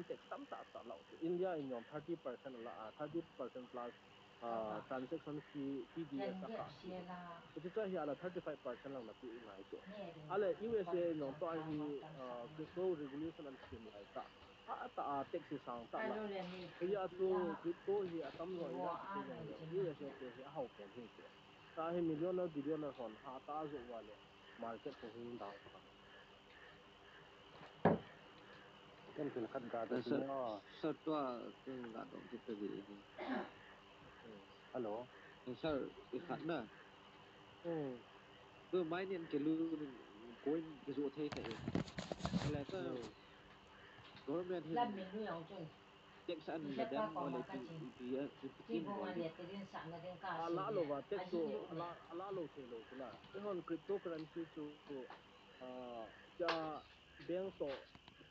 tax tam ta lo India in yom 30% la 30% plus transaction fee TDS ka ti ho iti cha hi ala 35% lang na pi ngai chu ale USA yom to hi crypto regulation and streamline ta tax sang ta la ya chu crypto hi atam ro ira ti pe yong le USA te hi hau pen hi chu ta hi millionaire billionaire hon ha ta zo wale market ko hin dang ha kan fil khat ga to pinyo sir tua cái gạt động chút cái gì hello sir cái khát na ừ cái máy nên cái lu coin cái chỗ thế cái là cái ừ government hin tax an là đem gọi là PM gọi đi ala lo wa tek chu ala lo the lo chula e hon cryptocurrency chu cha bank to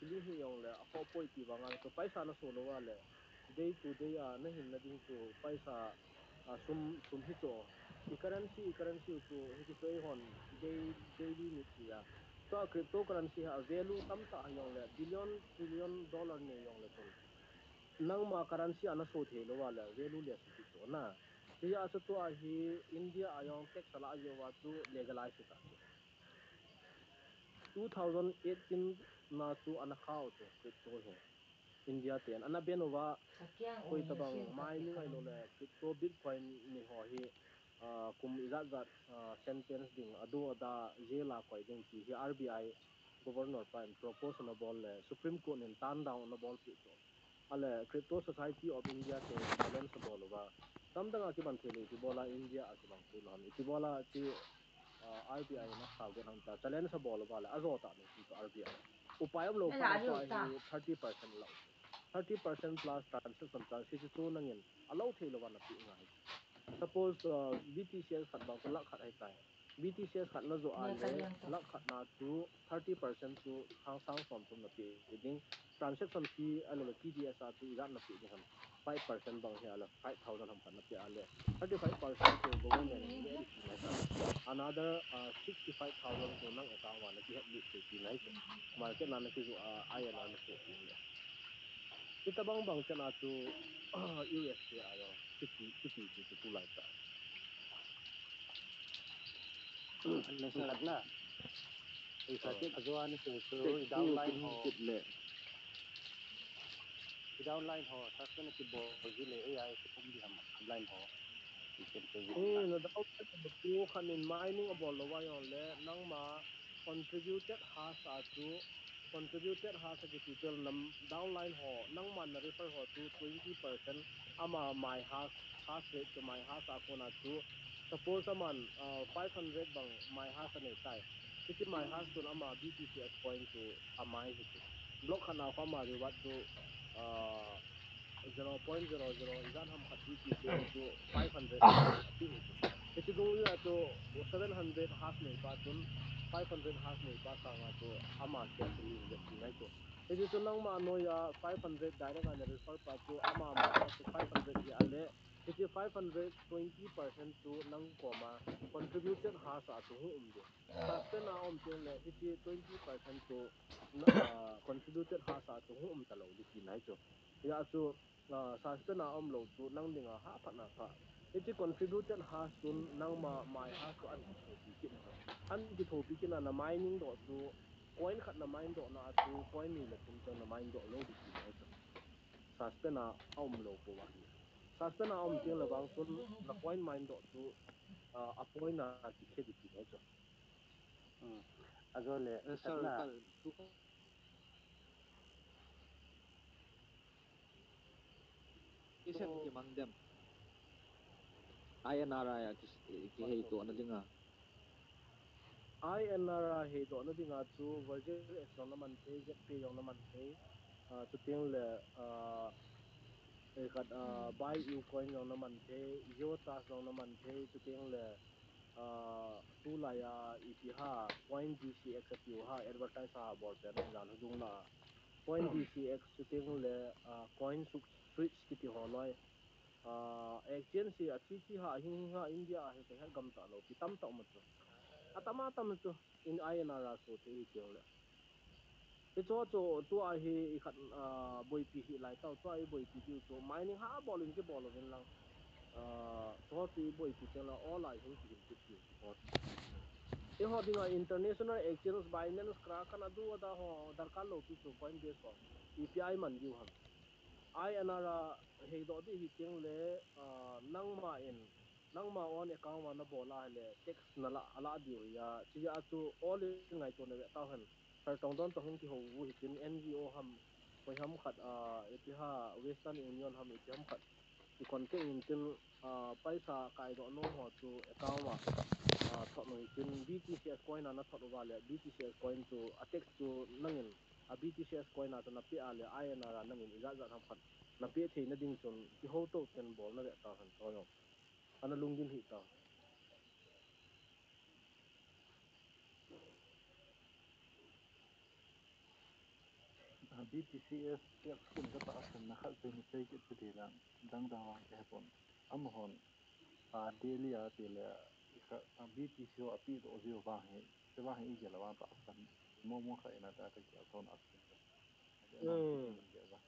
chili hi yong le ho poi pi wanga to paisa na so lo wa le day to day na hin na ding chu paisa sum hi cho currency chu hi chu choi hon daily ni chi ya so cryptocurrency ha value tam ta yong le billion trillion dollar ne yong le ton nang ma currency ana so the lo wa le value le si cho na ya chu to hi India ayong tax ala yo wa chu legalize ta 2018 na chu ana khao chu crypto he India ten ana benova koi tabang mining ai lo le crypto bitcoin ni ho hi kum izat zat sentence ding adu ada jela koi ding chi hi RBI governor prime proportional le supreme court in tan down na ball pi chu ale crypto society of India te challenge bol wa tamdanga ki ban thele ti bola India ki ban thele han ti bola chi RBI na khawde han ta challenge sa bol wala azota ne ti RBI upayam lo pa so hi 30% lo 30% plus transaction plus si chu nangin alo thelo wa na pi ngai suppose BTCS khat ba ko lak khat ai tai BTCS khat na zo ale lak khat na chu 30% chu sang sang som tum na pi ding transaction fee alo TDS a chu iran na pi ni ham 5% bang he ala 5000 ham khat na pi ale 35% to government ni le pi na ta another 65000 to nang account wa na ki het li pi na chu market na na ki zo INR na so pi kita bang bang chana chu USD ayo city tu lai ta le fil khat na ei sa tek azwa ni te so tek i tu downline kum ho kit le i downline ho sustainable bo ji le AI se kum di ham line ho i chen pe ji na da tu khan in mining abol lo wa yon le nang ma contributed has a chu contributed has a capital nam downline ho nang man na refer ho to 20% ama my has rate to my has a kona chu suppose aman 500 bang my has ane tai iti my has to ama BTCS coin to amai hitu block khana ko ma reward to 0.00 izan ham khat BTCS to 500 has api hitu iti dung ya to 700 has nei pa chun 500 has nei pa sanga to ama carefully invest ngai to iti to nang ma no ya 500 direct and refer pa to ama my has to 500 hi ale iti 520% to nang koma contributed has to hu umde suspend a ting le iti 20% to contributed has to hu talo di nai to ya chu suspend a lo chu nang dinga ha phat na pha iti contributed has to nang ma my has to an ki thopi kin an ki thopi kin na mining do chu coin khat na mine do na chu coin ni le tum chang na mine do lo di nai to suspend a lo ko wa hi suspend a ting le bang chun na coin mine do chu appoint na ki khe di nai to azwa le khat sir na cái tu cái sen cái mang dem INR ya cái hay to na dinga INR he do na dinga chu Virgin X yong na man the ZP yong na man the chu ting le e khat buy you coin yong na man the yo trust yong na man the chu ting le tu la ya ipiha coin DCX atiu ha advertise ha bor pe na jan dung la coin DCX chu ting le coin switch ki ti ho loi exchange si chi ha hing ha India he pe ha gam ta lo pi tam ta ma chu atama tam chu in INR so te hi tiang le cái chỗ tua hi khát bồi pi hi lại tao tua hi bồi pi tiêu chỗ mining ha bolin cái bol lên lang chỗ tui bồi pi tiếng là all lại hung pi hin pi chỗ e ho dinga international exchange binance kraken adu ada ho darkar lo tu chu Coinbase ho API man yu ham ai anara he do di hi tiếng le nang ma on account ma na bola le tax na la ala di ya chi ya chu all ngai to ne ta han sar tong don to hin ki ho wu hi tin NGO ham koi ham khat epi ha western union ham epi ham khat ki kon ke in tin paisa kai do no ho chu account ma thot no tin BTCS coin na thot wa le BTCS coin chu atex chu nangin a BTCS coin na na pe ale ai na ra nangin iza za ham khat na pe the na ding chun ki ho to ten bol na ta han to yo ana lungin hi ta BTCS tiap kun ka ta san na khal pe ni sei ke ti lang dang dang wang ke pon am hon daily a ti le ka BTC o api do zio ba he se ba he ge la wa ta san mo kha ina ta ka ke ton asin ka ade non ti min ge ba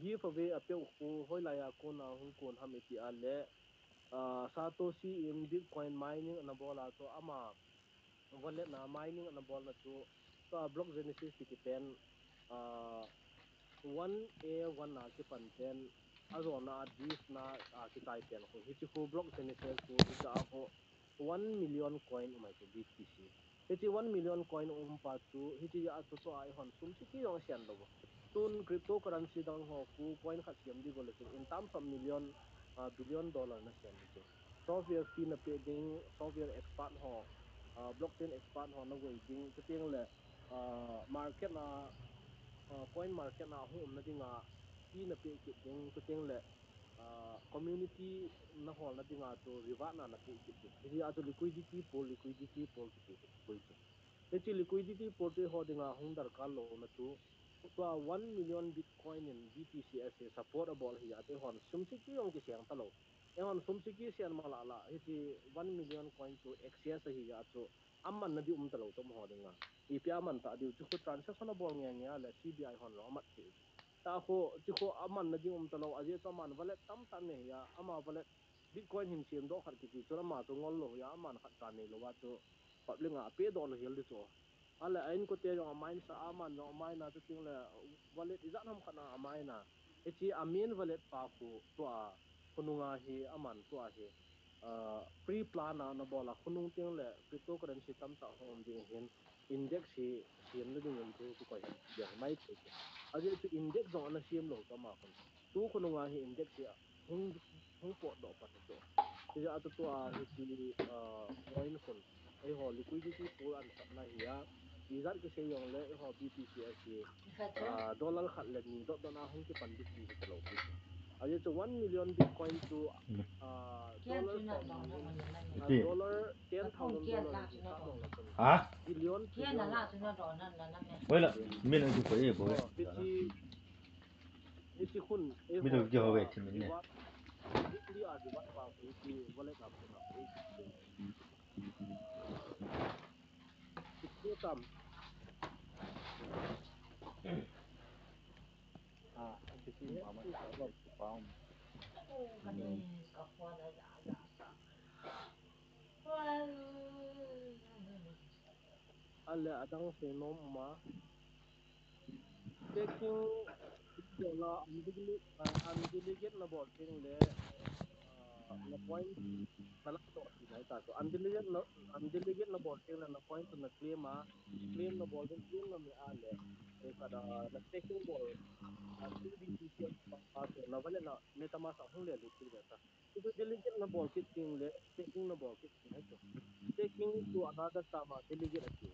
give away a pe ko hoi la ya ko na hun kon ham epi ale satoshi in bitcoin mining na bola to ama wallet na mining na bola to block genesis ti pen 1A1 na ki pan pen azo na dis na ki tai pen ko hi chu block genesis ko hi cha ko 1 million coin umai to BTC hi 1 million coin pa chu hi chi ya chu to ai hon sum si ki yong sian lo tun cryptocurrency dang ho ku coin khat siam di go le in terms of million billion dollar na siam di software fee na pe ding software expert ho blockchain expert ho na wei ding chu ting le market na coin market na hum na dinga fee na pe ki ding chu ting le community na hol na dinga to rivat na pe ki ding hi ya to liquidity pool ki pe ko chu he liquidity pool te ho dinga hung dar ka lo na chu to 1 million bitcoin in BTC as a supportable hi ate hon sumsi ki yong ki siang talo e hon sumsi ki sian mala la hi 1 million coin to access hi ya chu amman na di talo to mo dinga ipia man ta di chu transaction bol nge nge le CBI hon lo mat ti ta ko chu ko amman na di talo aje to man wallet tam tan ne ya ama wallet bitcoin hin siam do khat ki ti chu ma to ngol lo ya man khat ta ne lo wa chu patlinga pe do lo hel di chu ala ain ko te yong main sa aman no mai na tu ting le wallet izan ham khana amai na echi amin wallet pa ku to a kununga hi aman to a hi pre plan na bola kunung ting le cryptocurrency tam ta hom ding hin index hi siam na ding in tu ko hem ya mai ko aje chu index zo na siam lo to ma kon tu kununga hi index ya hung hung po do pa to ya tu to a hi coin kon ai ho liquidity pool an khat na hi ya izat ke se yong le ho BTC asi dollar khat le ni dot na hung ki pan bit ki lo ki aje to 1 million bitcoin to dollar from dollar $10,000 in sa dong la kon hả billion trillion la vậy là mình ở chỗ ấy bố hichi hun e mình ho được to cho về thì mình nè rivat publicly rivat pa ko hichi wallet na ko na ko hichi tam cái gì mà ta le ki paum alle adang se nom ma taking la undelegate na bol ting le na point na la to ti nai ta to undelegate na bol ting na point na claim na bol din claim na me ale e kada na taking ball through the TCS pa to na vale na metama sa hung le lu ti ta to delegate na ball kit ting le taking na ball kit ting hai to taking to another tama delegate ati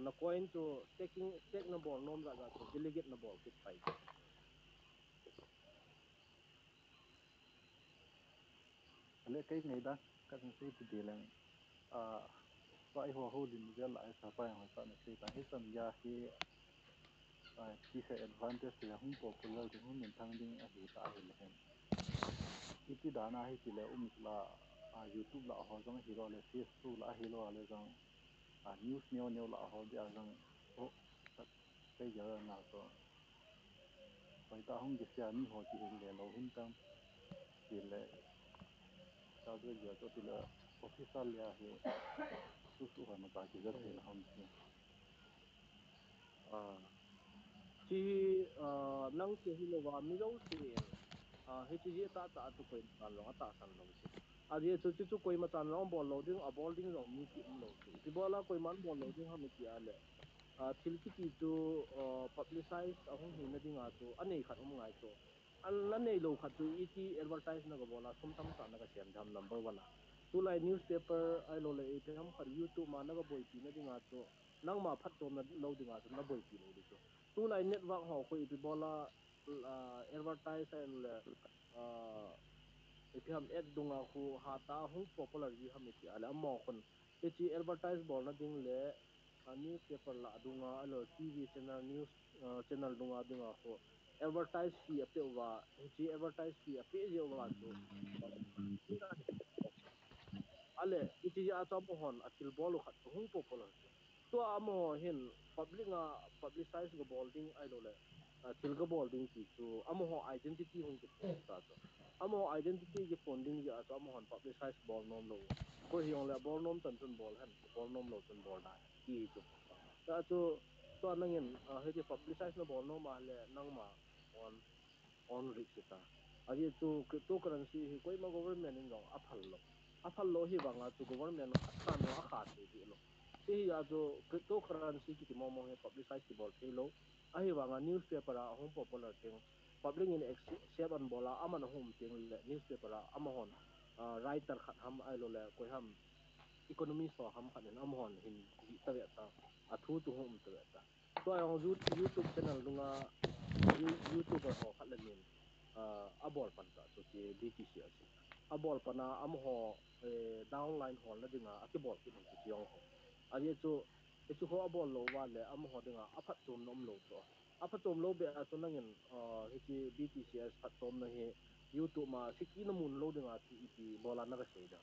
na coin to take na ball nom ga to delegate na ball kit pai le cái ngày đó các anh thấy thì lang vậy hoa hồ din giờ lại sa pa ho sa na sei ta he sam ya hi disadvantage là không popular thì không mình thăng ding a hi ta hi le hen iti dana hi ti le là YouTube la ho jong hi lo le Facebook la hi lo le jong news neo la ho dia lang o cái giờ nào to phải ta không biết xem mi ho chỉ hình lẻ lâu hin tam thì lệ sao bây giờ cho thì là official ya he su su hồi mà ta chỉ rất là không chứ chi nang chi hi lo wa mi lo sin he chi ji ta chu koi tan lo ta san lo chi a ji chu koi ma tan lo bol loading a bowling lo mi ki lo chi pi bola koi man bol loading ha mi ki ale thil ki ti chu publicize a hung hi na dinga chu anei khat ngai chu an la nei lo khat chu et advertise na go bola sum tam sa na ka siam jam number 1 tu lai newspaper ai lo le pe ham khat youtube ma na ga boi pi na dinga chu nang ma phat chom na lo dinga chu na boi pi lo di chu tu lai network ho ko pi bola advertise ai le if ham ad dunga khu ha ta hung popular ji ham ti ala mo kon e chi advertise bol na ding le newspaper la dunga alo tv channel news channel dunga dunga ko advertise fee ape wa chi advertise fee ape je wa chu ale ichi ya cha mo hon atil bolu khat hung popular chu to amo hin public nga publicize go bolding ai lo le til go bolding ti chu amo ho identity hung ki ta chu amo identity ki funding ya cha amo hon publicize bol nom lo ko hiong le bol nom tan chun bol han bol nom lo chun bol da ti chu ta chu to nangin he di publicize no bol no ma le nang ma on riksita ari chu cryptocurrency hi koi ma government in rong aphal lo hi banga chu government khan no a khat ti lo ti ya chu cryptocurrency ki mo mo he publicize ki bol thelo a hi banga newspaper a home popular thing public in accept an bola aman home thing le newspaper a amahon writer khat ham ai lo le koi ham economy so ham khan en amahon hin di ta ta a thu tu home ta to ayong youtube channel lunga youtuber ho khat le min abol pan ta chu chi btc ase abol pana am ho downline hol na dinga akibol ki chu chiong ho ari chu ho abol lo wa le am ho dinga aphat chom nom lo to aphat chom lo be a chu nangin he chi btcs phat chom na he youtube ma siki na mun lo dinga chu ipi bola na ka seida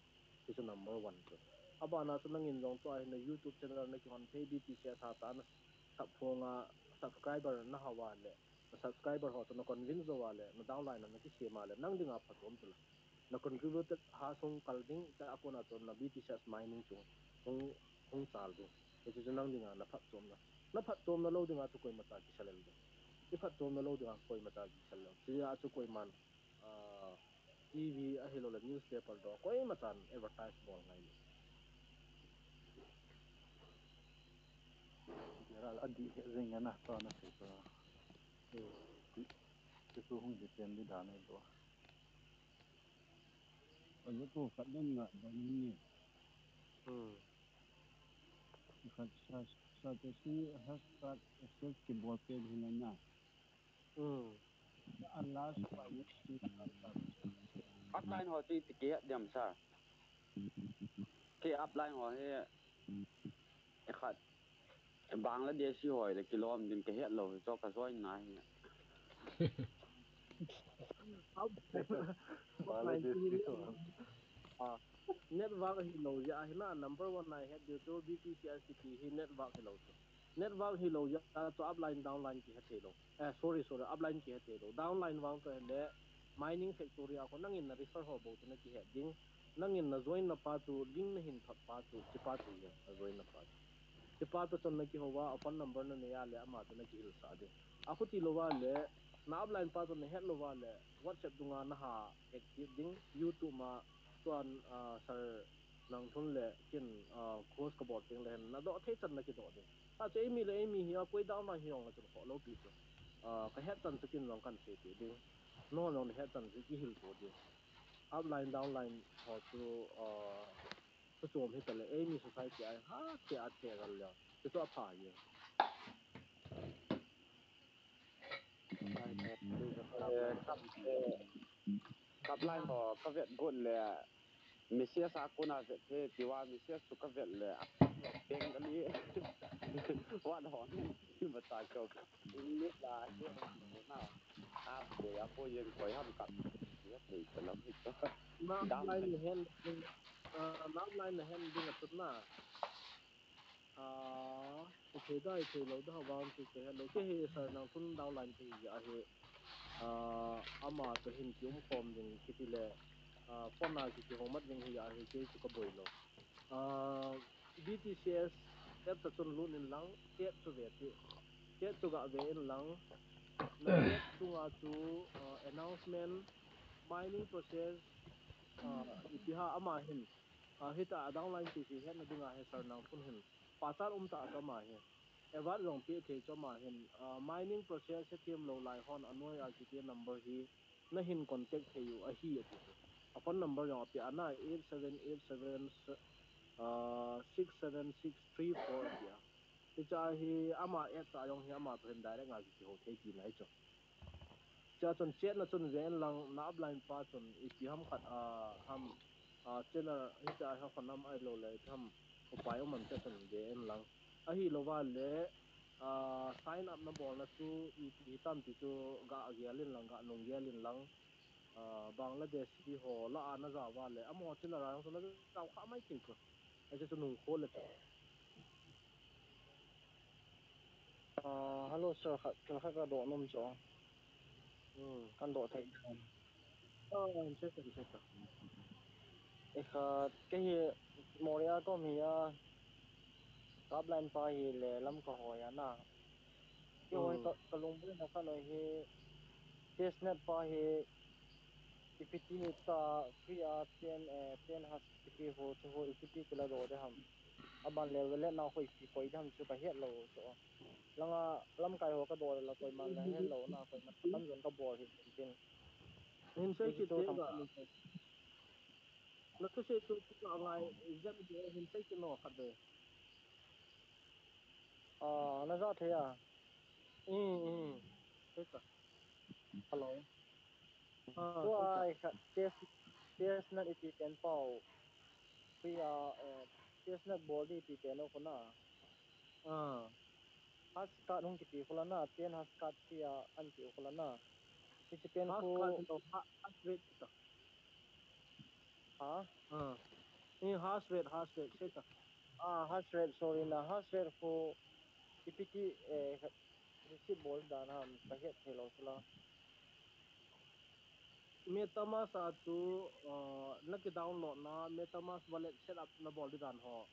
he chu number 1 chu abana chu nangin jong to ai na youtube channel na ki hon phe btcs ha ta na sub phonga subscriber na hawa le subscriber ho na convince wale na downline na ki sema le nang dinga phatom tula na contributed ha song kalding ta apona ton na btcs mining chung hung chal ding e chu nang dinga na phatom na lo dinga chu koi mata ki salel ding e phatom na lo dinga koi mata ki salel chi a chu koi man tv a helo la newspaper do koi matan advertise bol ngai le giờ là đi hệ sinh cái nào to nó phải có cái số không thể tiền đi đàn này đó Kalau tu kadang nak begini. Satu si hasrat asal kebal ke hilangnya. Allah supaya kita upline ho ti ke diam sa ke upline ho he e khat Bangladesh ho le kilom din ke het lo cho ka zoi nai Bangladesh đi rồi network hi lo ya hi na number 1 na head de to btcs ki hi network hi lo to network hi lo ya to upline downline ki he lo sorry upline ki he lo downline wang to le mining factory a ko nangin na refer ho bo to na ki he ding nangin na join na pa tu link na hin thot pa tu chi pa tu ya na join na pa chi pa to chon na ki ho wa phone number na ne ya le ama to na ki hil sa de a khu ti lo wa le na upline pa to ne head lo wa le whatsapp dunga na ha active ding youtube ma tuan sir nang thun le kin course ka bot ting len na do the chan na ki do ding a che mi le mi hi koi down na hi ong la chu ho lo pi chu ka het chan chu kin long kan se ti ding no no het chan chu ki hil to ding upline downline ho chu chu chom hi ka le mi society ai ha che a che gal ya chu to pha ye upline ho ka vet gon le Mesias aku na vet he tiwa Mesias tu ka vet le Bengali what hon ni bata ko English la he na a bo ya bo yen ko ham kap ya thei ka lo hi to na dam upline hen na upline hen ding a tut na thế đây thì lâu đó vào thì cái lâu cái hệ sở năng thun downline thì giờ hệ ama to hin ki form ding kitile phone na ki homat ding hi ya he ke chu ka boilo BTCS app ta chun lun in lang chat chu ve ti chat chu ga ve in lang na chat chu nga chu announcement mining process ipiha ama hin hita downline ti si hen na dinga he sar nang thun hin patar ta ka ma he evat rong pi the cho ma hin mining process he team lo lai hon anoi rct number hi na hin contact the you a hi ati a phone number yo pi ana 8787 67634 dia ti cha hi ama app ta yong hi ama to hin direct nga ki ho the ki nai cho cha chon chat na chon ven lang na upline pa chon ipi ham khat ham channel hi cha ha khonam ai lo le tham upai man cha chon ven lang a hi lo wa le sign up na bol na chu ipi tam ti chu ga agialin lang ga nong gialin lang Bangladesh hi ho la ana za wa le amo channel rang so na za kha mai thing ko ai cha nong kho le cha hello sir kan kha ka do nom cho kan do thai chết rồi e kha ke hi moria ko mi ya kaplan pa hi le lam ko ho ya na ke hoi ka lung bu na ka no hi testnet pa hi ipiti ni ta free a ten has ipiti ho chu ho ipiti kala do de ham aban level le na khoi pi koi dam chu ka het lo so langa lam kai ho ka do la koi man la he lo na koi man kan zon ka bor hi tin hình sai e chỉ chu thế tham cả ka ni nó cứ sẽ tụt tụt ngay rất là hình sai chỉ nó khác đấy na za the ya thế cả hello thế so cả I test na iti ken pau priya test na body iti ken ko na has ka nung kiti ko na ten has ka priya anti ko na iti ken has ko card nó has rate cả ha has rate thế cả has rate sorry na has rate ko ipiti receipt bol da na ka het hello sala MetaMask tu nak download na MetaMask wallet setup na bol di dan ho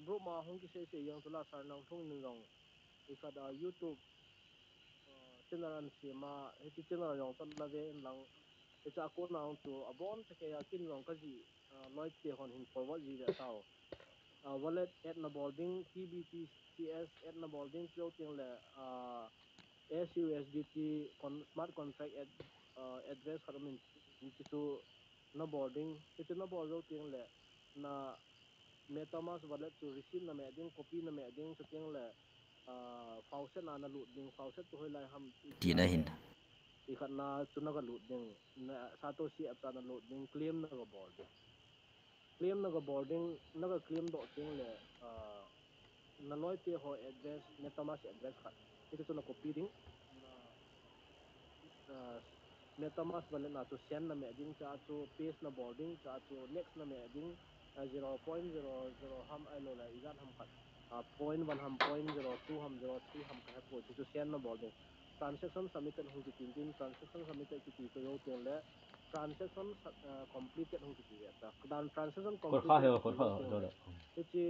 group ma hong ki se yang tu la sar nang thung ni rong ikada YouTube channel si ma heti channel yong tan la ve in lang cha ko na tu abom che ke yakin rong ka ji loi te hon hin forward ji da sao wallet at na boarding TBTCS at na boarding cho ting le SUSDT smart contract at address karamin kichu na boarding kichu na board ting le na MetaMask wallet to receive na me ding copy na me ding sa ting le faucet na load ding faucet to lai ham ti na hin ikat na chuna ka load ding na Satoshi app na load ding claim na ka boarding claim na ka boarding na ka claim do ting le na loi te ho address MetaMask address khat ito chuna copy ding na MetaMask wallet na to send na me ding cha to paste na boarding cha to next na me ding 0.00 ham ai lo la izan ham khat 0.1 ham 0.02 ham 0.3 ham ka po to send na boarding transaction submitted hong ki tin transaction submitted ki ti ko yo ten le transaction completed hong ki ti ta dan transaction completed khor kha do da chi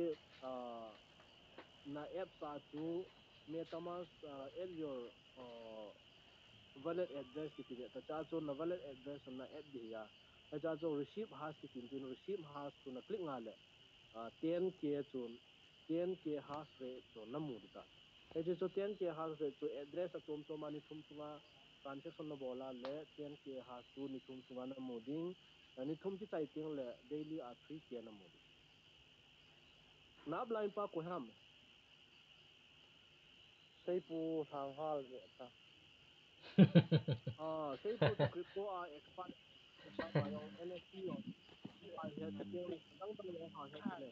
na app sa to MetaMask add your wallet address ki ti ta cha cho na wallet address na app di ya ta cha cho receive has ki tin receive has to na click nga le 10k chun 10k hash rate cho na mu ta e cho 10k hash rate cho address chom cho mani thum chunga transaction na bola le 10k hash tu ni thum chunga na mu ding ni thum chi chai ting le daily 3k na mu na blind pa ko ham sei pu thang hal ta say pu to crypto expand sa ba yung NFT yo he sa ting dang dang yo ha he ne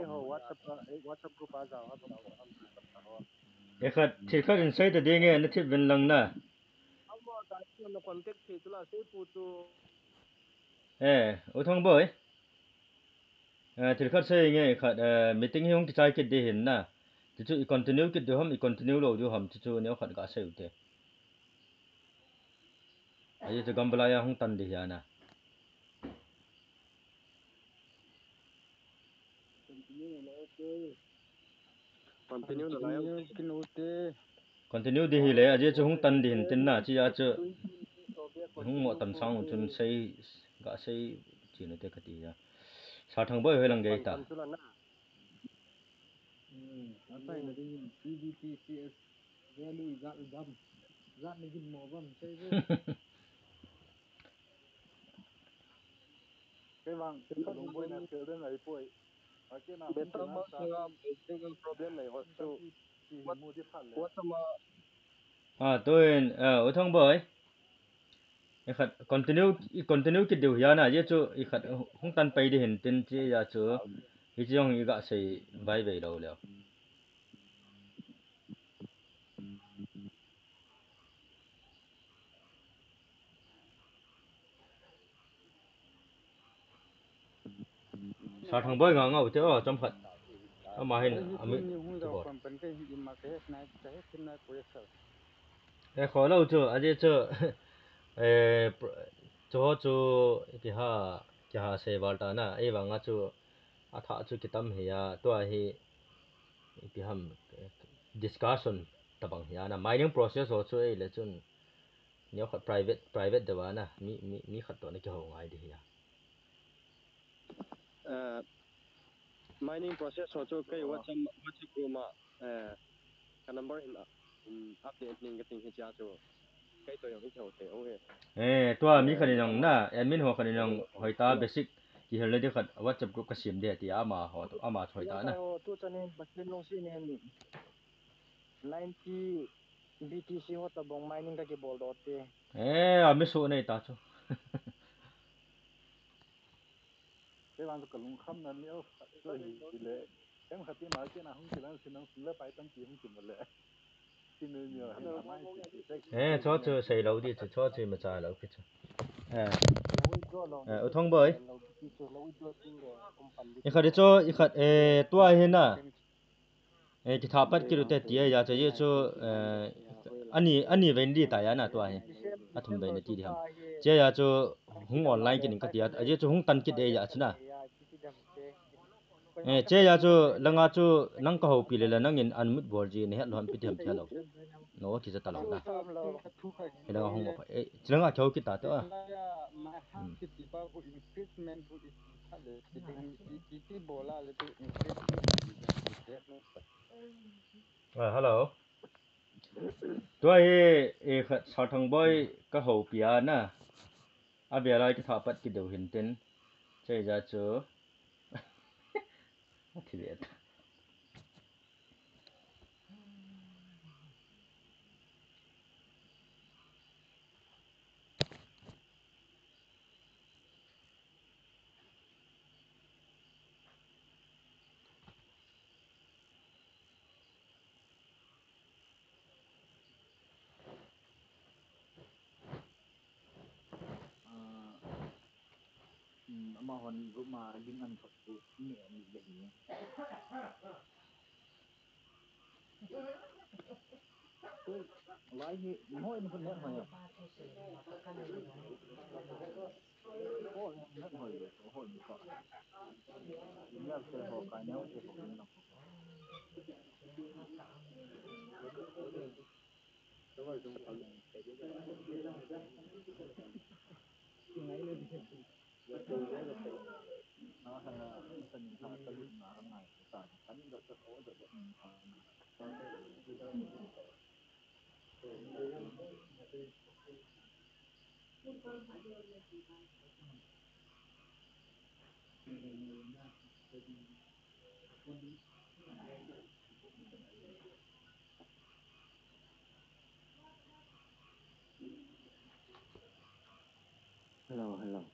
e ho whatsapp group a za ha ba e khat thi khat in sai ta ding e na thip ben lang na amma da na contact the tula say pu to o thong boy thì khát say nghe khát meeting hiong cái trái cái đi hình na thì chú continue cái điều hầm continue lâu chú hầm chú nếu khát cả say ute ấy chú gam balaya hong tan đi na continue là lại kinh ute continue đi hi le ấy chú hong tan đi hình tin na chỉ chú hong mo tan sang chun say cả say chỉ nó cái gì ya sa thang boy hơi lang gai ta apa yang tadi PBTCS value zat ni gin mo bam say cái vàng cái đồng bôi này kêu đến này bôi ở cái nào better mà cái problem này họ chú what mà tôi ở thang boy khát continue cái điều ya na ấy chú khát hong tan bay đi hình tin chỉ ya chú cái trong cái gã say vai về đâu了sa thang boy ngao chứ trong phật mà hình khó lâu chưa ấy chứ cho cái ha se balta na ai vanga chu atha chu kitam hiya to hi cái ham discussion tabang hiya na mining process ho chu ai le chun nhiều khat private dewa na mi khat to na ki ho ngai di hiya mining process ho chu kai WhatsApp group ma ka number in update ning cái ting hi cha chu cái tôi không biết thầu thế ông to mi khani nang na admin ho khani nang hoi ta basic ki hele de khat whatsapp group ka sim de ti ama ho to ama hoi ta na tu cho nên bác sĩ long xin nên 90 BTC ho ta bong mining ka ki bol dot te ami so nei ta chu cái vàng cái lùng khăm này nếu rồi thì lệ em khát tiền nói cái nào không chỉ là xin ông lấy bài tăng chỉ không chịu một lệ xin nên nhiều hay là mai cho chu sei lo di chu cho chu ma cha lo ki chu ở thong bơiอีกขัดจ่ออีกขัดตัวเห็นนะที่ท้าปัดกิโลเตตีอยากจะเยอะจ่ออันนี้เวนดี้ตายนะตัวเห็นอาทุ่มไปในที่เดียวเจ้าอยากจะหงออนไลน์กินก็ตีอ่ะเจ้าจะหงตันกิดเอยากชนะเจ้าอยากจะลังอาจะนั่งก็หัวปีเลยนั่งยินอันมุดบอลจีเนี่ยหลอนพิธีทำเท่าเราโน้ที่จะตลอดนะเห็นแล้วหงอไปจังอาเขาคิดตาตัวฮัลโหลตัวขัดสาวทางบอยก็หัวปีอ่ะนะอาเบียร์อะไรที่ท้าปัดกินเดียวเห็นเต็นเจ้าอยากจะที่เดียดมาหอนก็มาดิ้งอันขัดกูเนี่ยมีอย่างนี้ไล่ให้ห้อยมันคนแน่นหน่อยห้อยแน่นหน่อยเลยห้อยมันก็เนี่ยเสียหอกายเนี่ยเสียหอกนี่เนาะนะฮะมันเป็นหาตะลุมนะข้างในต่างกันก็จะโอ้จะhello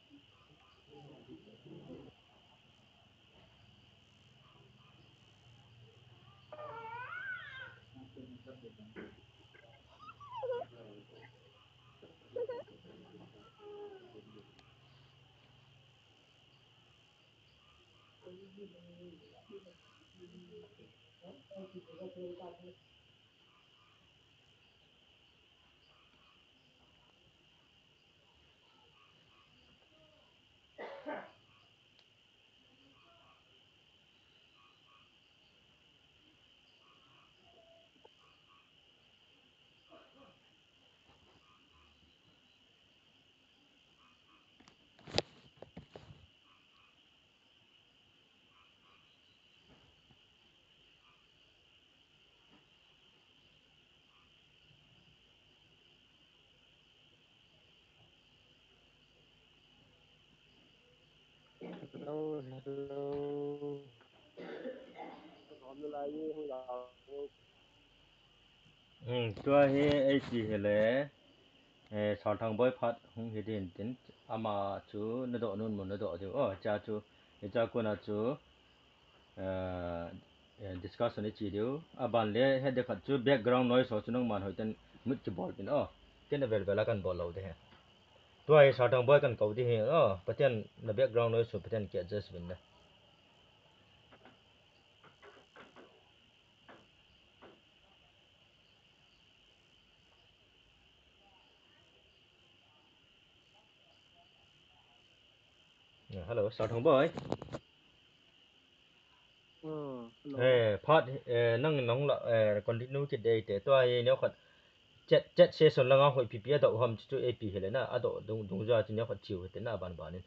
Hello, hello. Hòm lại đi không là tua hi ai chi hele sal thang boy phat hung hi din tin ama chu na do nun mun na do ju cha chu cha ko na chu discussion ni chi diu aban le he de khat chu background noise ho chu nang man hoi ten mut chi bol pin ken vel vela kan bol lo de he tua hi sal thang boy kan kau di he pathian na background noise so pathian ke adjust bin na hello sal thang boy phát nang nong la continue ki day te to ai ne khat chat session la nga hoi pp da ham chu ap hele na ado dung ja chi ne khat chiu te na ban ban ni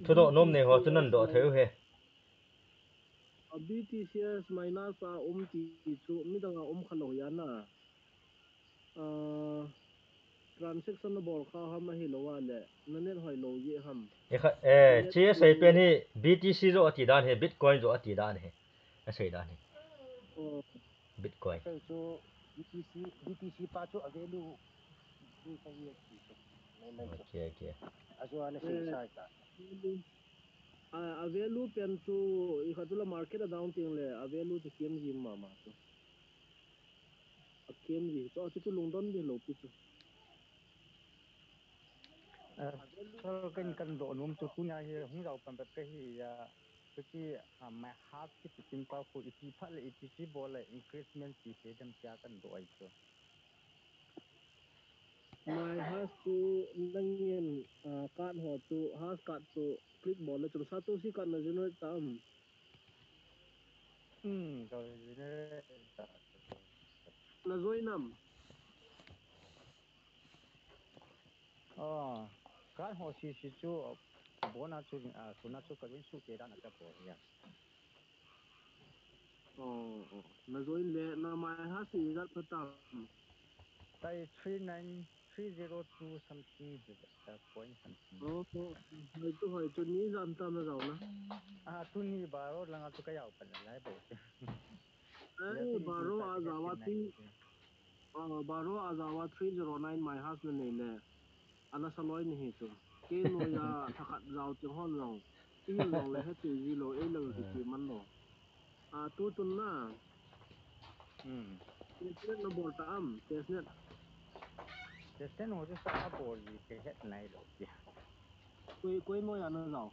to do nom ne ho chu nan do theu he BTCS minus ti chu mi dang khalo ya na transaction bor kha ham hi lo wa le nanen hoi lo ye ham e kha chi sai pe ni btc zo ati dan he bitcoin zo ati dan he a sai dan he bitcoin sai chu BTC pa chu avelu ni sai ye chi chu nei chu okay okay ajo ane sei sai ta avelu pen chu I khatula market down ting le avelu chu kem ji ma ma chu kem ji cho chu lungdon bi lo pi chu so kan do nom chu tu nya hi hung rau pam pe hi ya ki ma half ki tin pa ko iti pha le iti si bol le increasement ti he dam kya kan do ai chu my has to nangyen card ho chu has card chu click ball chu sa tu si kan na generate tam rồi na zoinam cái hồ si chú bố na chú chú na chú cái bên chú kia đã là cái bố ya na zoin le na my has si that tam tại 39302 something point something hoi chu ni zam tam na zauna tu ni baro lang tu cái áo phần lại bố baro azawa baro azawa 309 my has na nei le ana saloi ni he chu ke no ya thakat zau chu hon long ti hin long le he tu ji lo e lo ki ki man lo tu tun na tesnet na bol ta tesnet tesnet hồ chú sa bố gì cái hết này rồi kìa koi no ya na zau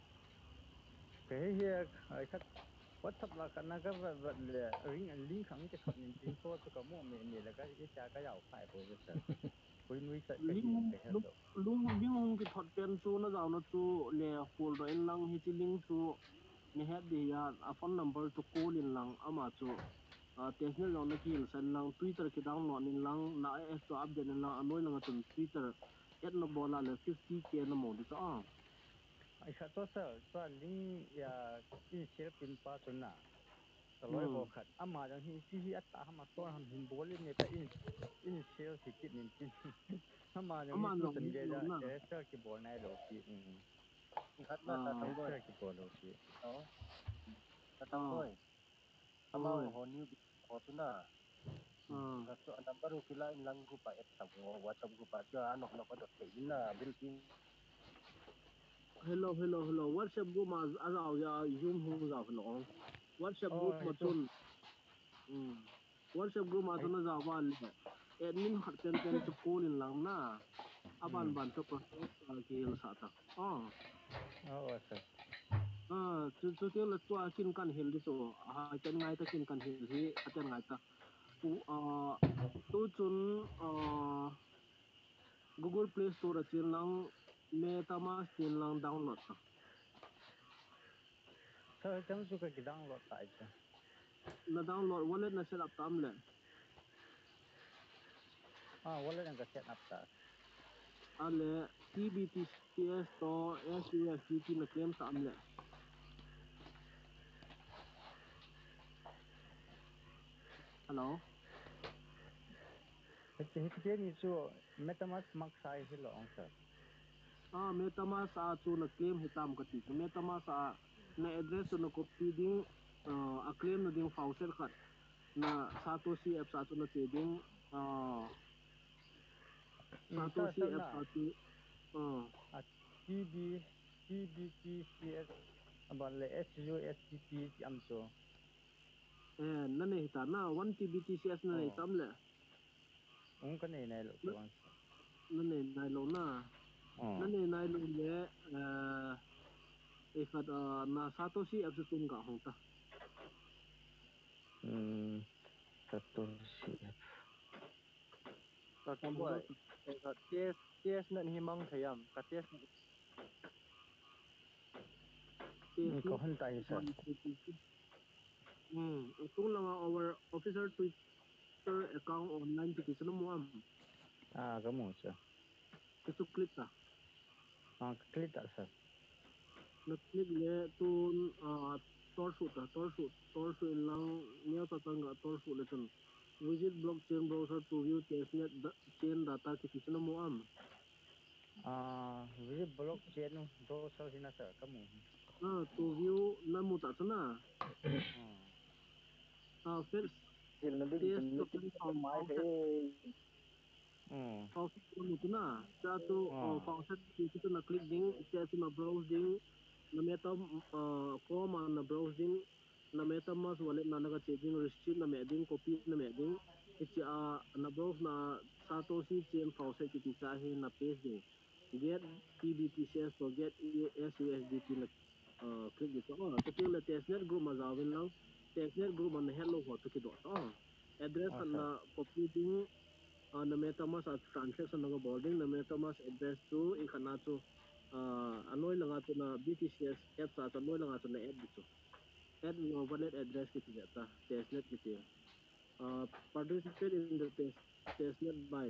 cái here cái WhatsApp là cái nào cái vật link khẳng cái thuật nhìn tin số cho cái mua mẹ là cái cái áo phải bố chứ sao koi nuôi cái gì cái hết rồi lung ki thot pen chu na zau na chu le hol do en lang hi chi ling chu ni het de ya a phone number chu call in lang ama chu tesnet lo na ki hil san lang twitter ki download in lang na f chu update in lang anoi lang chun twitter et no bola le 50k na mo di cha ai khát cho sao cho link ya in share pin pa cho na lối bộ khát mà rằng hi chi at ta mà to ham hin bol in cái in share thì kit nin tin mà rằng hi tu chân ge ra để cho cái bol này rồi ki khát na ta thằng boy cái bol rồi ki đó ta thằng boy ama ho new ho tu na so number ru kila in lang group et ta WhatsApp group cho anok nok dot te ina built in hello WhatsApp group ma azao ya zoom hu za lo WhatsApp group ma chun WhatsApp group ma chun za ba le admin khat pen chu kolin lang na ban chu process gel sa ta sir chu te la chu kin kan hil di chu ha chen ngai ta kin kan hil hi aten ngai ta tu chun Google Play Store chin lang MetaMask chin lang download ta sir chang chu ka download tai cha na download wallet na set up tam le wallet ang ka set up ta ale TBTCS to SUSDT na claim tam le hello cái ni chu MetaMask mak sai hi lo sir MetaMask chu na claim hitam ka ti MetaMask na address chu na copy ding a claim na ding faucet khat na Satoshi app chu na te ding Satoshi sir app na chu TBTCS about le SUSDT am chu na ne hita na 1 TBTCS na ne tam le ka nei nei lo chu na ne nai lo na ne nai lo le khat na Satoshi app chu tum ga hong ta Satoshi ta kam boy ka ts na himang thayam ka ts ko han tai sir tung langa our official Twitter account online ti kisano mo ka mo sir kisu click ta click ta sir na click le tun torsu lang neo ta tanga torsu le chun visit blockchain browser to view testnet chain data ki kisano mo với blockchain browser hina sir ka mo to view na mu ta chuna first hil na ding test to meeting from mai faucet the faucet mu tuna cha to faucet ki tu na click ding cha tu na browse ding na meta chrome na browse ding na MetaMask wallet na naga checking receipt na me ding copy na me ding ichi na browse na Satoshi chain faucet ki cha he na paste ding get TBTCS to get SUSDT na click dito to te la testnet group ma zawin lang testnet group man hello ho to ki do address kan na copy ding na MetaMask transaction na boarding na MetaMask address chu in khana chu anoi langa chu na BTCS app cha anoi langa chu na add chu add your wallet address ki ta testnet ki te participate in the testnet by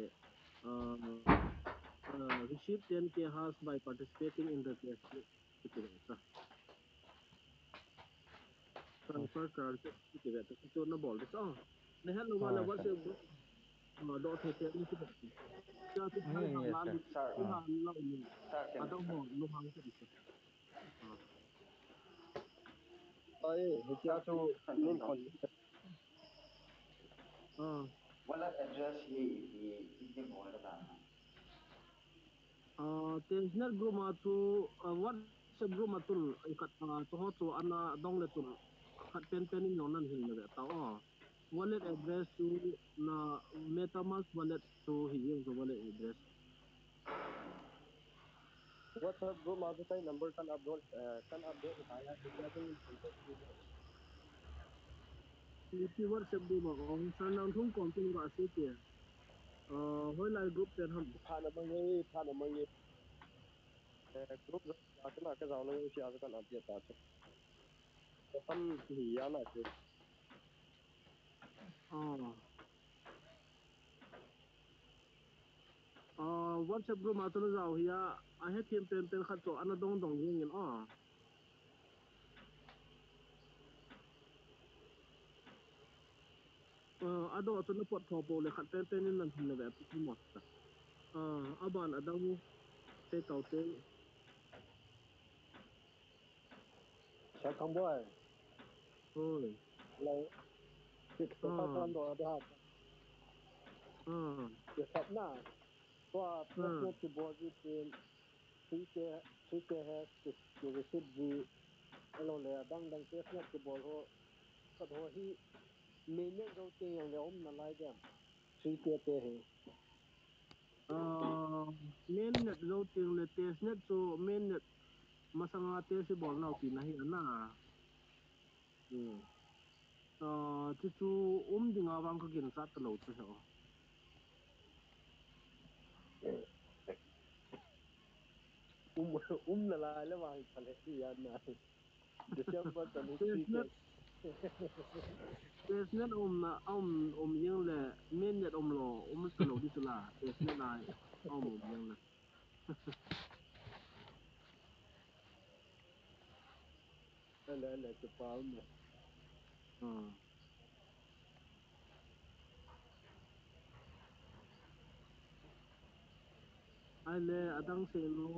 receive 10k hash by participating in the testnet ki ta transfer charges ki ta chu na bol so na hello wala WhatsApp group do the te ni ki cha tu thai ba la lu tu ha la lu ada mo lu hang ki ai hitia chu min kon wallet address hi ki bol da na tensnet group ma chu WhatsApp group ma tul kat to ho chu ana dong le tul khat pen in non nan hil le ta wallet address chu na MetaMask wallet chu hi yung wallet address WhatsApp group ma sai number kan upload kaya hitia chu contact ti WhatsApp group ma sar nang thung kon tu ga se te hoi lai group pen ham thana mangai group ra kana ka zawna yo shi akan update ta chu kan hi ya na chu WhatsApp group ma tu zaw hiya a he thiam pen khat chu ana dong yin ado chu na pot tho po le khat pen in nan thun le tu mo ta aban adang te tau te sa kam boy oi lai tik to ka kan do da ke sat na to testnet ki board in 3k has ki receipt ji alo le dang testnet ki board ho ka ho hi main ne go te yang le om na lai dem 3 te he mainnet zo ting le testnet so mainnet masanga te si bol nau pi na hi na chu chu dinga wang ka gin sa ta lo tu he na la le wa pale ya na December 23 ke testnet na yeng le mainnet lo ta lo di la testnet na yeng le le te pa me ai le adang se lo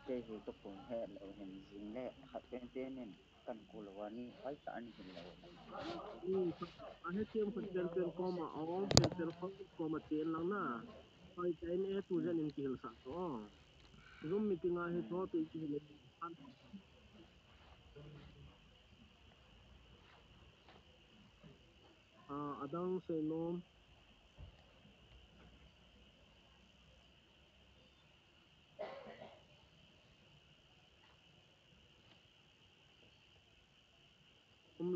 ke hi to pun he lo hen jing le khat pen te nen kan ku lo wani ai ta an hin lo a he tiam khat pen ko ma pen ko ma chen lang na ai tai ne tu zen in kil sa to zoom meeting a he to ti ki le adang se nom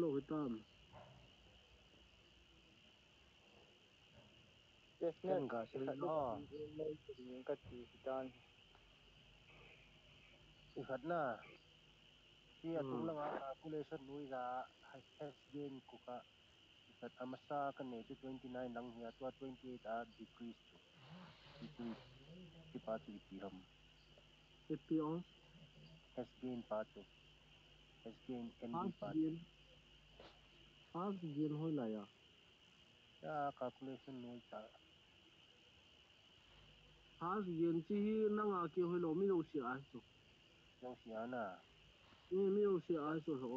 lo hitam testnet ga khat le ka ti dan ikhat na si atung langa calculation nui za has gain ku ka ikhat amasa kan ne chu 29 lang hia to 28 a decrease chu ti pa chu ipiram epo has gain pa chu has gain nb pa has gain hoi la ya ya calculation nui ta has gain chi na nga ki hoi lo mi lo si a so yang siana mi lo si a so so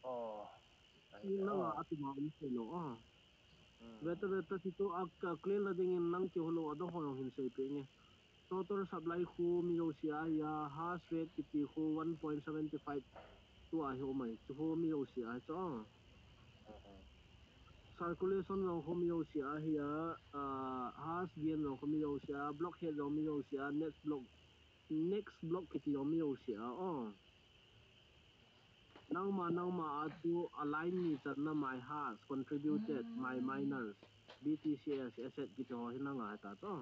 oh na nga atu ma mi se lo beta si to ak clean la ding in nang ki holo ado ho hin sei pe nge total supply khu mi lo si a ya hash rate ki ti khu 1.75 tu a ho mai chu ho mi lo si a cho circulation lo ho mi lo si a ya hash gain lo ho mi lo si a blockhead lo mi lo si a next block ki ti lo mi lo si a now ma atu align ni channa my has contributed my miners BTCS asset ki to hina nga ta to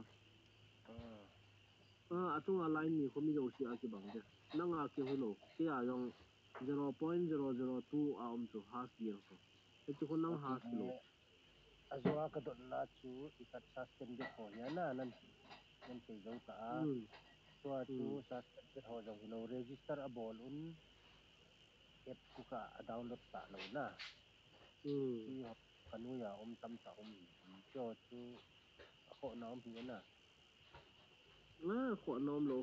atung align ni khomi lo si a ki bang de na nga ki holo ki a yong 0.002 a chu has giang so e chu nang okay has lo azwa ka dot na chu ikat suspended ho ya na nan pe zo ta to chu suspended ho zo lo register a ball un app ku ka download ta lo na ki kanu ya tam ta cho chu ho na hi na kho nom lo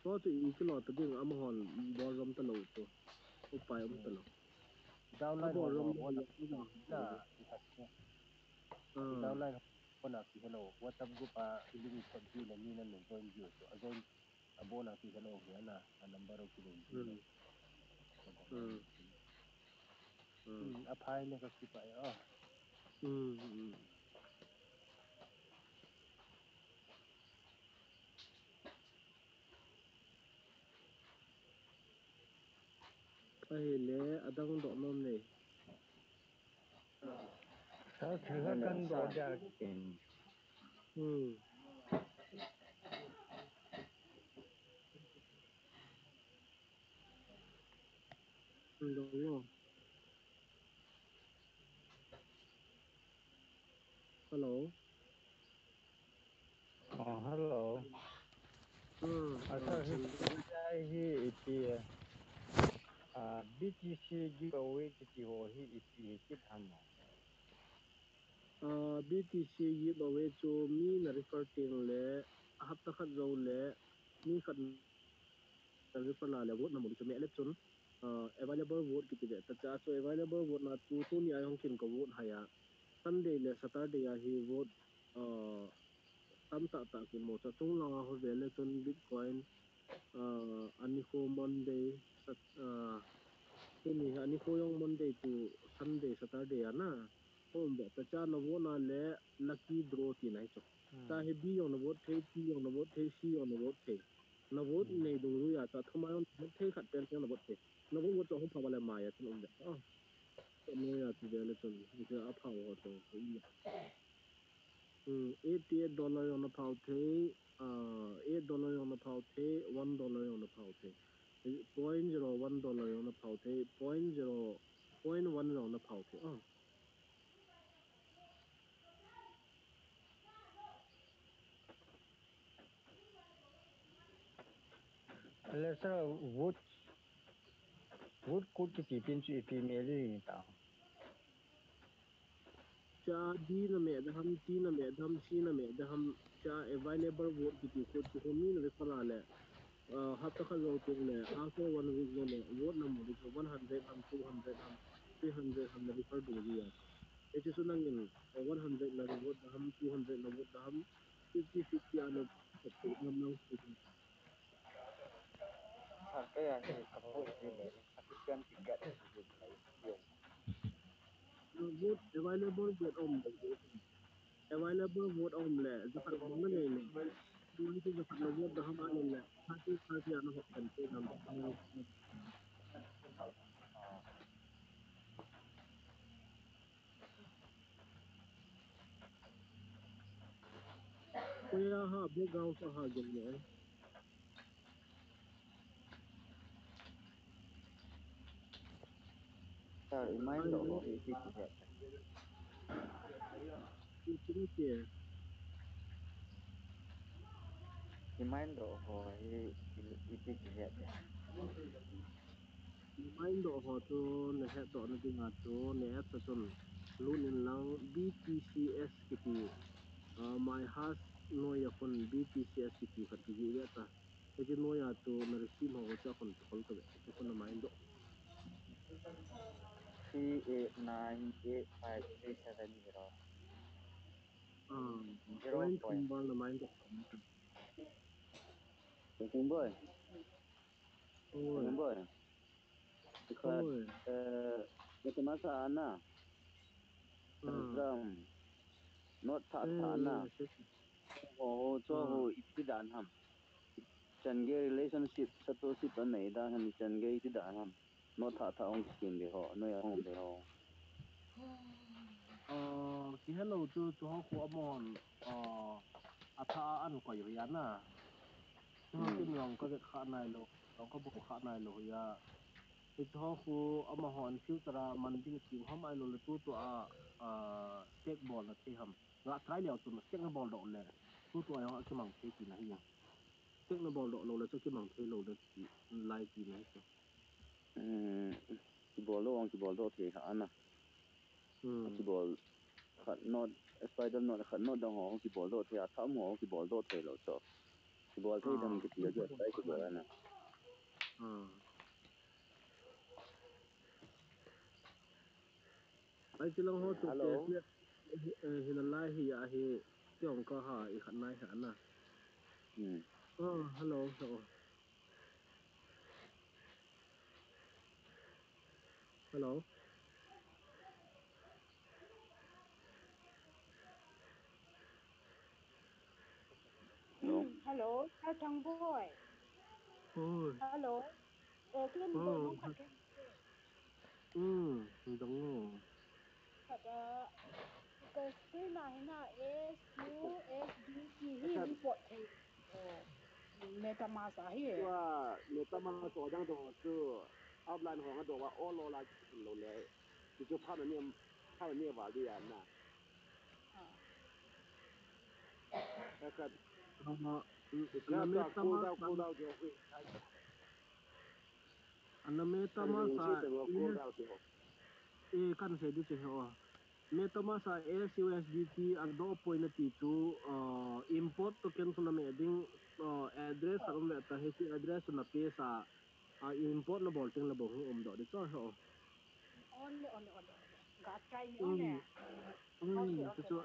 to chu i ki lo ta ding am hon bor rom ta lo to upai ta lo downline bor ho rom zo lo ho ya na ikat downline ho na ki hello whatsapp group a link ko di na ni na no join you to join abona ki hello ya na a number ki lo ji lo a phai ne ka ki pa ya ai le adang do nom ne sa thử kan do ja ken lo hello hello asa hi hi BTC giveaway ki ho hi ipi ki thamo BTC yi lo we chu mi na refer ting le hap ta khat zo le mi khat na refer la le vote na mo chu me election available vote ki de ta cha chu available vote na tu ni ayong kin ko vote haya Sunday le Saturday ya hi vote tam ta ki mo cha chung la ho ve le chun Bitcoin ani ko Monday ni ani ko yung Monday to Sunday Saturday ana home be ta cha na wo na le lucky draw ti nai cho ta he bi yung na wo the ti yung na wo the si yung na wo the na wo ne du ru ya ta thuma yung the khat pen na wo the na wo to ho pa ba le ma ya tin um be ah no ya tu be le chon ni ja a pa wo to $88 on the pound $8 on the pound $1 on the pound $0.01 on the pound .0.1 on the pound oh Lesser wood could be pinch if female ta. cha di na me da ham ti na me da ham si na me da ham cha available vote ki ko chi ko min re fala le hafta kha lo te le after 1 week no le vote number is 100 ham 200 ham 300 ham na refer do ya it is nangin 100 na vote da ham 200 na vote da ham 50 ano nam nang Sampai akhir kapoi sini saksikan tiga sini lain. vote available vote available vote le zakat bang ne le tuan tu zakat na vote da ham alo le hati ano hok kan te nam ko ya ha background sa ha gen ne Sa remind ai lo le ho iti kihet. itu ke Remind lo ho iti kihet. main do ho to ne he do na dinga to ne at sa chon lunin lang BTCS kiti my has no ya kon BTCS kiti khat ki ji ta e ji no ya to na receive ho cha kon thol to e kon main do 38985370 point 0 kumbal na main do Tung boy, oi tung boy. Ikat oi masa ana Ram not tha na cho ho iti dan ham. Chenge relationship satoship anai da han chenge iti dan ham. Not tha ong skim de ho no ya ong de ho. ki hello chu ho ko amon atha an ko ya na chu kin long ko kha nai lo long ko bu kha nai lo ya itu ho ama hon filtera manding tim ham ai lo le tu to stake ball na thi ham nga try le tu stake ball do le tu to ai ki mang the ki na hi stake ball do lo le chu ki mang the lo le ki lai ki na hi Ki bol do ong ki bol do the ha ana. Ki bol khat not spider not khat not da ho ki bol do the tham ho ki bol do the lo cho. Ki bol the dam ki ti ga sai ki bol ana. ai chi long ho chu Hello. case le hin lai hi ya hi tiong ka ha i khat nai ha na hello hello Hello, chào thằng boy. Hello, cái boy nóng khát cái đúng rồi khát cái screen này na SUSDT hi import thì MetaMask à hi. Wa metama to dang do chu outline ho do wa all lo la lo le ki chu pa ne wa li ya na ka na ka ta cool down jo wi na kan ring MetaMask si to cool down jo kan se di che ho MetaMask SUSDT ang do point na ti chu import token so na me ding address sa me ta he address na pe sa import na bol ting na bo do di cho ho Only. Got try ni on eh. Okay. so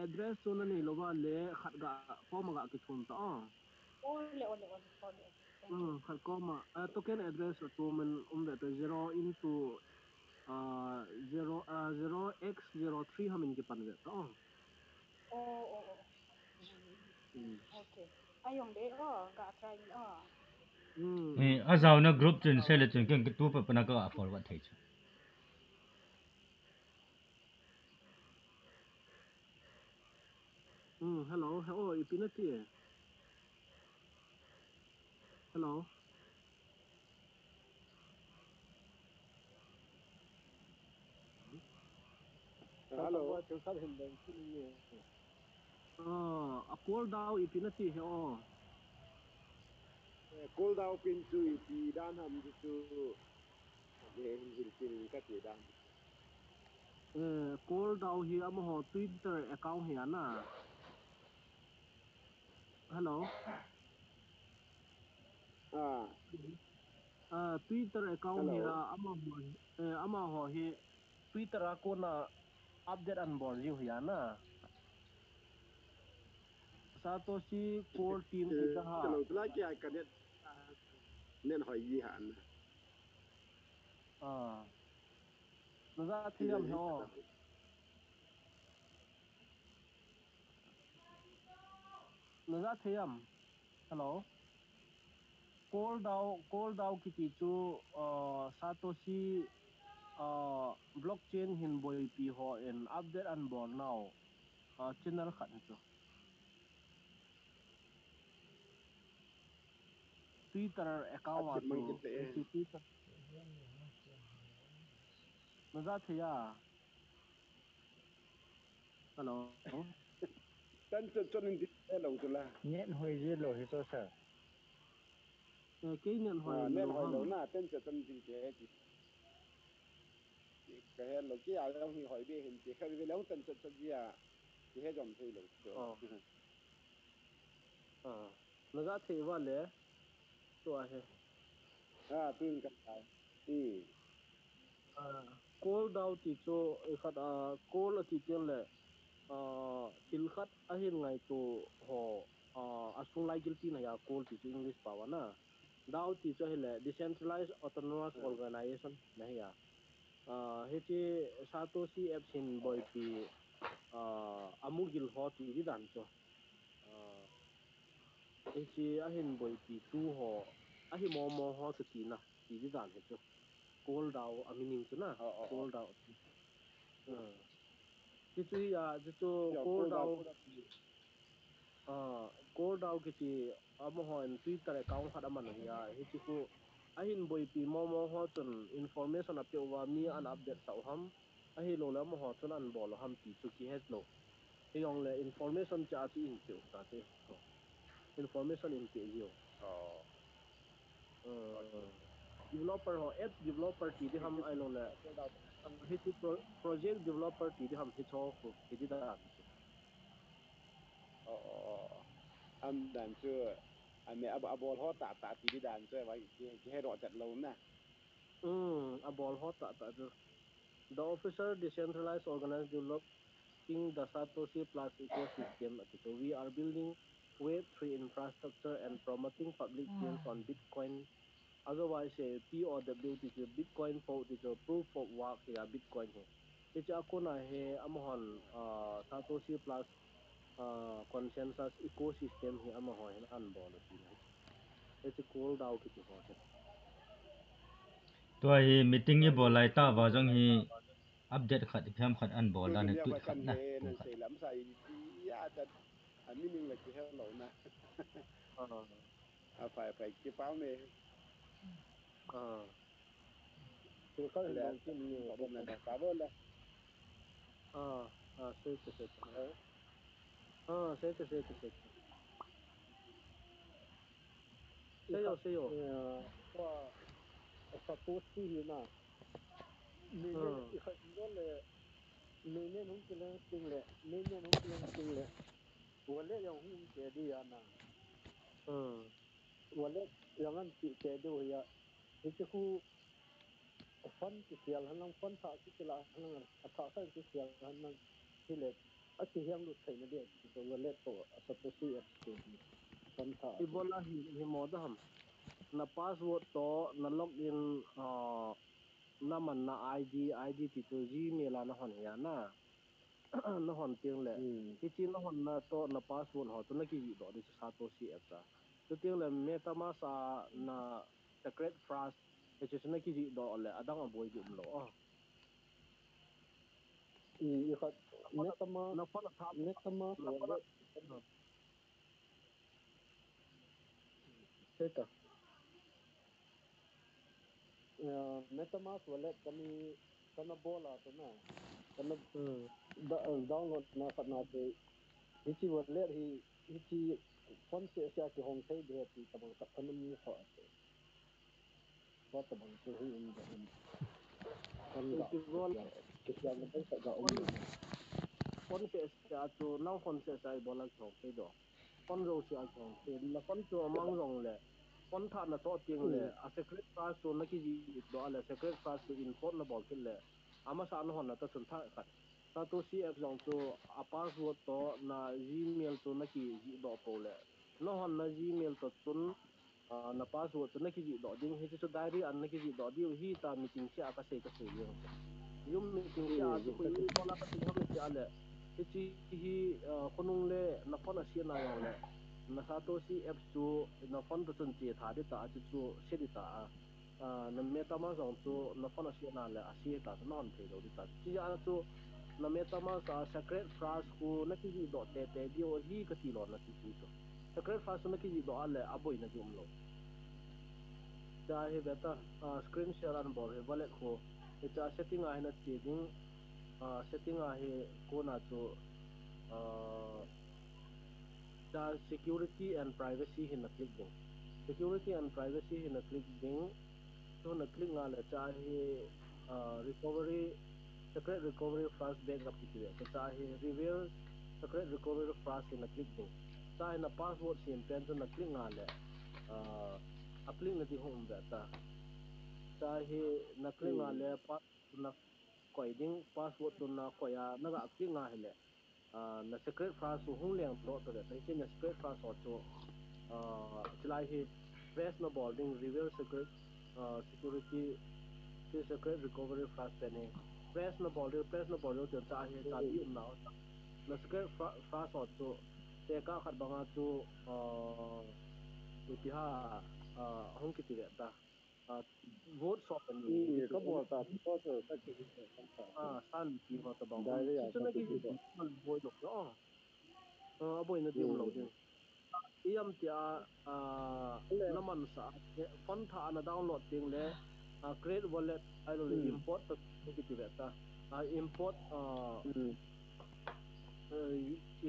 address so na ni lo ba le khat ga form ga ki chun ta Only. ขัดก็มาtoken address ตัวมันแบบ0 into 0x03 hamin ki pan ve to okay ayong de ga try azau na group chen sele chen ken tu pa pana ka forward thai chu hello ipinati hello helloถึงขั้นเห็นแดงที่นี่ a call down ipinati he cool down pin chu pi dan ham chu ne hil pin ka ti dan call down hi am ho Twitter account hi na hello Twitter account hi ama ho hi Twitter ko na update an bor ji hi na Satoshi core team kita ha chalo tla kya kanet nen hoi yi han za thiam ho za thiam hello call down kiti chu Satoshi blockchain hin boy pi ho in update an bor now channel khat chu Twitter account wa tu Twitter za thia hello tan cho nên đi lo tu la nhện hồi gì lo hi cho sa cái nhận hỏi nên hỏi lo na tan cho tan đi cái cái lo kia lo hi hỏi be hin cái cái lo tan cho gì à cái hết dòng thôi lo nó ra thì vào lẽ tuổi tin cái call down thì cho khát call thì tiền lệ til khát ahin ngày tu ho asung lai guilty na ya call thì English pawa na down thì cho hele decentralized autonomous organization na ya heti Satoshi Epsin boy pi amugil ho ti di dan cho heti ahin boy pi tu ho ahi mo ho to ti na ti di dan he cho call down amining cho na call down chứ chứ call down kiti amo ho en Twitter account hada man ya heti ko ahin boy pi mo ho chun information ape wa mi an update sau ham ahi lo la mo ho chun an bol ham ti chu ki het lo yong le information cha chi in chu ta te information in ke yo developer ho app developer ti di ham ai lo le heti project developer ti di ham hi cho ko ki di da anh đàn chưa anh mẹ abol hot tạ tí đi đàn chưa vậy cái hay rõ chặt lâu nè abol hot tạ the officer decentralized organized developing the Satoshi Plus ecosystem we are building Web3 infrastructure and promoting public chains on Bitcoin otherwise POW is a Bitcoin for is a proof of work here Bitcoin here it's a kona he amahon Satoshi Plus consensus ecosystem hi amaho hin anbol tin it's a cool down kiti ho to hi meeting ni bolai ta wa jong hi update khat pham khat an bol dan tu khat na nên sẽ làm sao ya ta anh mình là cái hay lâu nè phải cái bao này thì có hình đồng trên nhiều có bên này cả bên đây sẽ seyo qua Satoshi na nên ikhat ngole nên không chỉ là tiếng lệ nên không chỉ là tiếng lệ wale yang hum ke dia na wale yang an ti ke do ya itu ku fan ki sial hanang fan tha ki la hanang atha kan ki sial hanang hile ati yang lu thai na de to wale to Satoshi fan tha ibola hi modam na password to na login na man na ID ti to Gmail na hon ya na na hon tiang le ti chi na hon na to na password ho to na ki do de Satoshi app ta to tiang le MetaMask na secret phrase e chi na ki do le adang boy gi lo ikat MetaMask na fon tha MetaMask na fon wallet seta MetaMask wallet kami kana bola to na kana download na kana te hichi wallet hichi fon se sia ki hong thai de ti tabang kat kana mu kha te wa tabang te hi in da kon ga ke ya na ta ga fon se tu nang fon se sai bola chong pe do fon ro si a chong pe la fon tu mang rong le fon tha na to ting le a secret phrase tu na ki ji do ale secret phrase tu in fon na bol kin le ama sa no hon na ta chun tha khat ta tu si app jong tu a password to na Gmail tu na ki ji do po le no hon na Gmail to tun na password tu na ki ji do ding hi chu diary an na ki ji do di hi ta meeting sia ka se yang yung meeting sia tu ko i bola ka ting ha mi sia le chi hi khonung le na phone a sia na yong le na Satoshi app chu na phone to chun che tha de ta chu se di ta na MetaMask jong chu na phone a sia na le a sia ta non the do di ta chi ya chu na MetaMask secret phrase ku na ki ji do te di o hi ka ti lo na ti chu secret phrase na ki ji do ale aboi na jum lo cha hi beta screen share an bol he wallet ko cha setting a na che ding setting a he ko na chu the security and privacy hin na click ding security and privacy hin na click ding so na click nga la cha hi recovery secret recovery fast backup ki te cha hi reveal secret recovery fast hin na click ding cha hi na password sim pen na click nga le a click na di home ba ta cha hi na click nga le na koi ding password tu na koya na ga click nga hele na secret phrase hung leng do to de tai na secret phrase ho chu chilai hi press na boarding reveal secret security secret recovery phrase pe ne press na boarding to cha hi cha bi na na secret phrase ho chu te ka khat banga chu ipiha hung ki ti ta vote shop ni ka bol ta to to ta ki san pi ho ta bang diary chi ya chu ta na ki ki do boy lo boy na dium lo ding iam tia naman sa fon tha na download ting le create wallet ai lo le import to ki ti beta import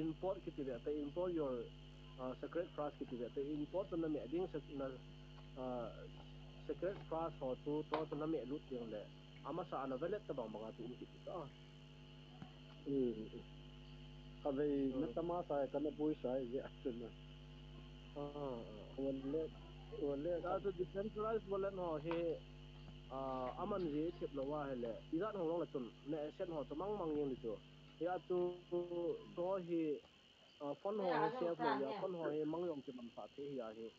import ki ti beta import your secret phrase ki ti beta import na me ding na secret phrase ho to na me lu ting le ama sa na wallet ta bang bang tu ki ti ta Kavay natama sa kana boy sa ye action na wala ya to decentralized wallet no he aman je chep lo wa hele izat hong long la chun ne set ho to mang mang yeng li chu ya chu to hi phone ho he save lo ya phone ho he mang yong chi mam sa the ya he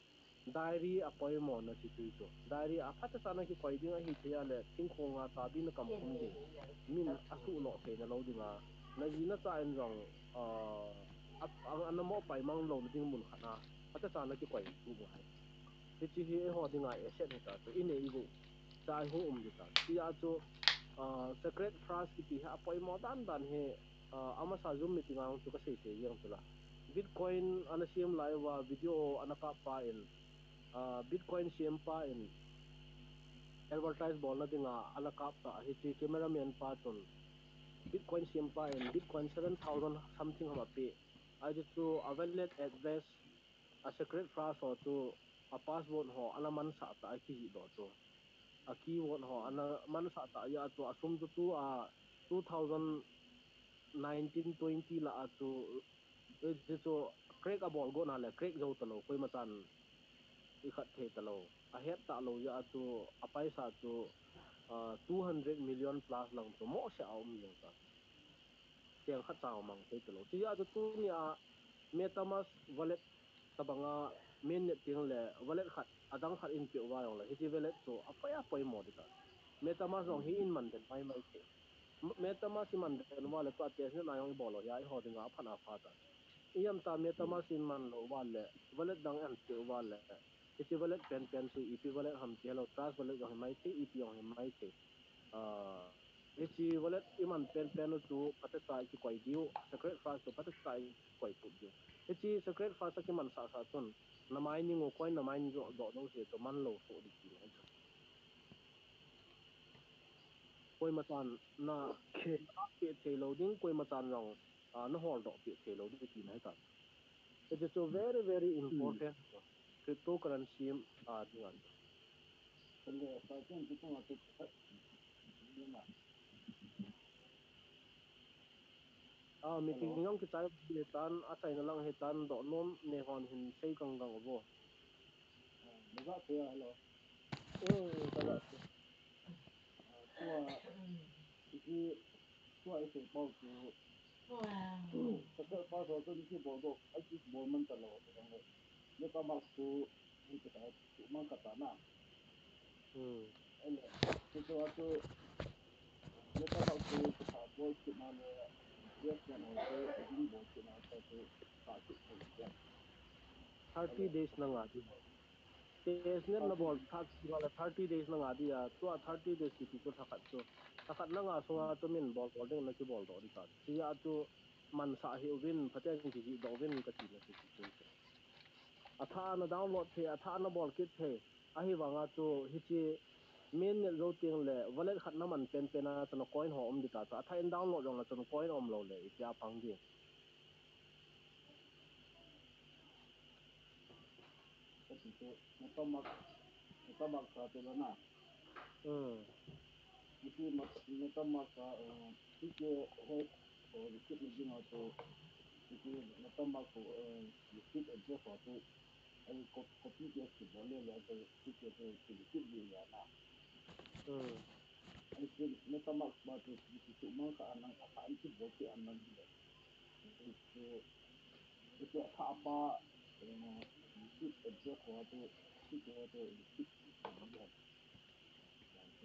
diary apoi mo na chi chui chu diary a phat sa na ki koi ding a hi thia le thing khong a ta bi na kam khum ding min asu lo the na lo ding a na ji na cha en rong an mo pai mang lo ding mun khana phat sa na ki koi tu ngai chi hi ho ding a set he ta to in e bu cha hu di ta ti a chu secret phrase ki ti ha poi mo dan he ama sa zoom meeting ang chu ka se yang chu la bitcoin ana siam lai wa video anaka pa in bitcoin siam pa in advertise bol na dinga ala kap ta hi chi cameraman pa chun bitcoin siam pa in bitcoin 7,000 something hama pe ai chu a wallet address a secret phrase ho chu a password ho ana man sa ta ki ji do chu a keyword ho ana man sa ta ya chu asum chu a 2019-20 la a chu e chu crack a ball go na le crack zo ta lo koi ma chan i khat the ta lo a het ta lo ya chu a paisa chu 200 million plus lang chu mo sha om yang ta tiang khat chaw mang the ta lo chi ya chu tu nia MetaMask wallet tabanga main net tiang le wallet khat adang khat in pe wa yong la hi chi velet so apaya poi mo de ta metamask jong hi in man den mai mai the metamask si man den wa le to tes ne na yong bolo ya i ho dinga phana pha ta iyam ta metamask in man lo wa le velet dang an pe wa le hi chi velet pen su ep velet ham ti lo trust velet jong mai the ep yong mai the hi chi velet iman pen tu patata ki koi diu secret fast to patata koi pu diu hi chi secret fast ki man sa chun na mai ni ngo koi na mai ni do do se to man lo so di ki ne koi ma tan na pe the lo ding koi ma tan rong na hol do pe the lo di ki ne ta it is so very very important cryptocurrency ding an 근데 사실 지금 어떻게 meeting yong ki chai bi tan a chai na lang he tan do nom ne hon hin sei kang gang bo 내가 돼야 할로 kala tua 이게 tua 이제 뭐그 그때 봐서 좀 이제 뭐도 아직 뭐만 달라고 그런 거 내가 막그 이렇게 다 만 갔다나 엘레 그래서 아주 내가 막그 다 뭐지 나는 예스는 어제 이 뭐지 나는 다 그렇게 30 days na nga di days net na bol thak wala 30 days na nga di ya to 30 days ki to thakat na nga so nga to min bol bol ding na ki bol do di ta si ya to man sa hi win phaten ki ji do win ka ti na ki ki atha na download the atha na bol kit the a hi wa nga to hi chi main net zo ting le wallet khat na man pen na to coin ho om di ta atha in download jong na to coin om lo le ya pang di 그래서 내가 막 가잖아 이게 막 내가 막 이게 해 이렇게 얘기하고 이게 내가 막 이렇게 해서 아니 커피 계속 벌레라도 이렇게 이렇게 얘기하나 아니 내가 막 봐도 이렇게 뭔가 안 하는 게 뭐지 안 하는 게 이렇게 타파 이렇게 해서 이렇게 해서 이렇게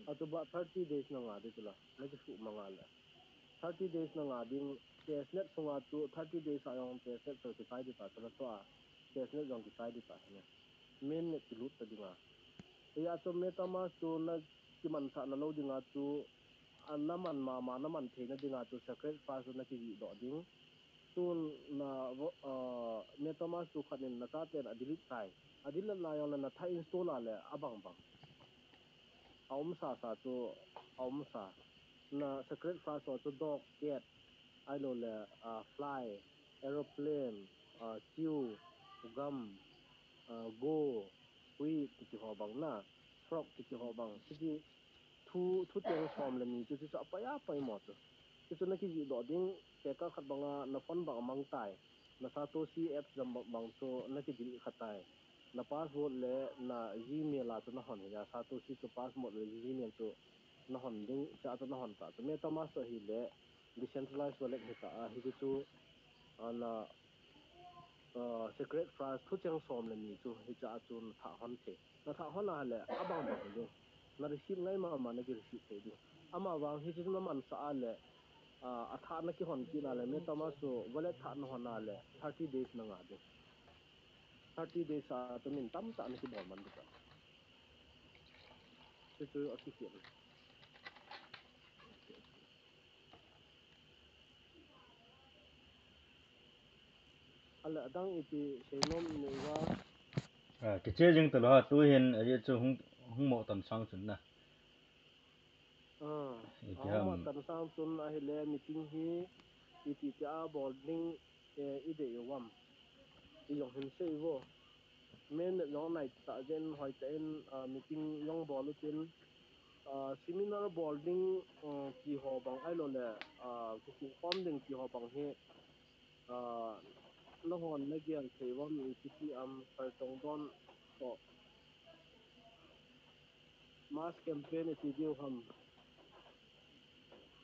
atu ba 30 days na nga di tula na ki su mga la 30 days na nga ding testnet so nga tu 30 days ayong testnet so ki tai di ta tula to testnet jong ki tai di ta ne main net ki lut ta di nga ya to metamask tu na ki man sa na lo di nga tu naman ma naman the na di nga tu secret fast na ki do ding tu na metamask tu khanin na ta ten adilit tai adil na yong na thai install ale abang bang aum sa tu aum sa na secret fast to dog cat I lo le fly aeroplane chew gum go hui ki ho bang na frog ki ho bang ki thu teng som le mi chu chu pa ya pa mo to chu na ki ji do ding ke ka khat banga na phone bang mang tai na sa to si app jam bang to na ki ji khatai na password le na gmail la to na hon ya sa to si to password le gmail to na hon ding cha to na hon ta to metamask to hi le decentralized wallet hi ta hi chu na secret phrase thu chang som le mi chu hi cha chu na tha hon the na tha hon na le abang bang le na receive ngai ma na ki receive the di ama wang hi chu na man sa le a tha na ki hon ki na le metamask to wallet tha na hon na le 30 days na nga de 30 days to min tam ta na ki bol man du ta chu a ki hian ala dang ipi seinom ne wa cái chế riêng từ đó tôi hiện ở đây hung hung mộ tầm sang chuẩn nè ma tan sang chun a hi le meeting hi ipi ta boarding ide yom i yong hin sei wo men long night ta gen hoi ten meeting yong bolutin seminar boarding ki ho bang ai lo le ki form ding ki ho bang he lo hon na giang thei wa mi ti par tong don to mass campaign ti dio ham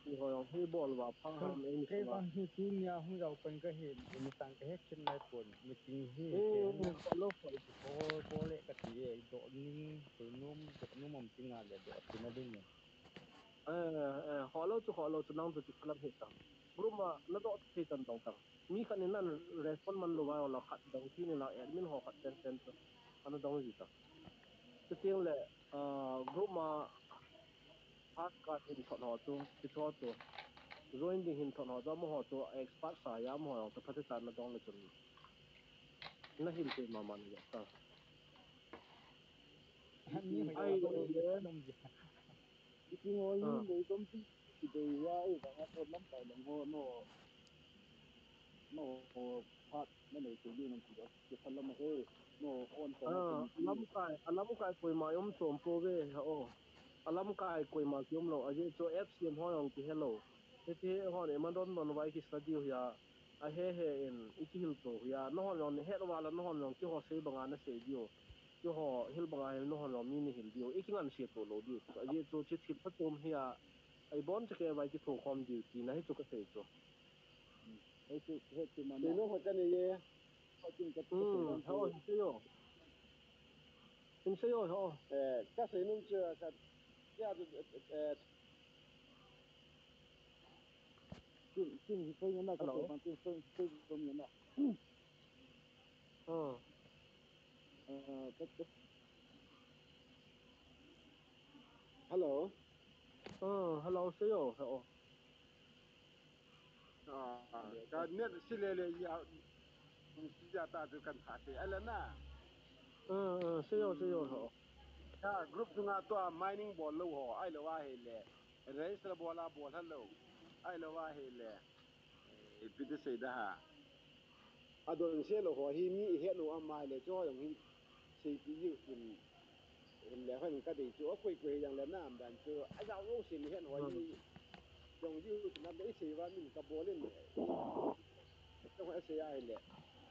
thì hồi ông hay bol và phang ham em cái sao bang hi tin ya hu dau pen ka hi in sang ka he chin lai pon meeting hi ke na follow for ko le ka ti e do ning do num mom tinga le do tin na ding họ lâu cho năng cho chụp làm hết tang group mà nó đó thì tan tong tang mi kan in nan respond man lo wa la khat dong thi ni la admin ho khat sen to ano dong gì ta cái tiếng lệ group mà pass card in thọ họ to thì thọ to join ding hin thọ họ do mo họ to expert sa ya mo ho to phat ta na dong le chun na hil te ma man ya ta ni ho ai ya ho lo ni le nom ji Iki ngồi như người công ty thì bây giờ ấy và ngắt ôn lắm tại đồng hồ nó phát nó này tự nhiên nó chỉ phần lâm hơi nó ôn còn nó cũng alam kai koi ma yom chom po ve ha o alam kai koi ma yom lo aje cho fcm ho yong ki hello te ho ne man don vai ki study ya a he in iki hil to ya no hon he wala no hon ki ho se banga na se dio ki ho hil banga no hon mi ni hil dio iki ngan se to lo dio aje cho chi thil pa tom hiya ai bon che vai ki to khom dio ti na he cho ka se cho hết thì mà nó phải cái này họ chừng cái đang ha o se yo in se yo ho các sĩ nông chưa cái ya chừng phơi nó là cái hello bằng chừng phơi công nhân là cái hello hello se yo ha o cái net xí lệ lệ ya ta tu kan thate ala na se yo ho ya group tunga to mining ball lo ho ai lo wa hele register bola ball hello ai lo wa hele pite sei da ha adon se lo ho hi mi he no amma le cho yong hi sei pi yu in le han ka dei chu koi koi yang le nam dan chu a ya lo sin he no hi yong yu tin nam dei sei wa min ka bolin trong ai sei ai le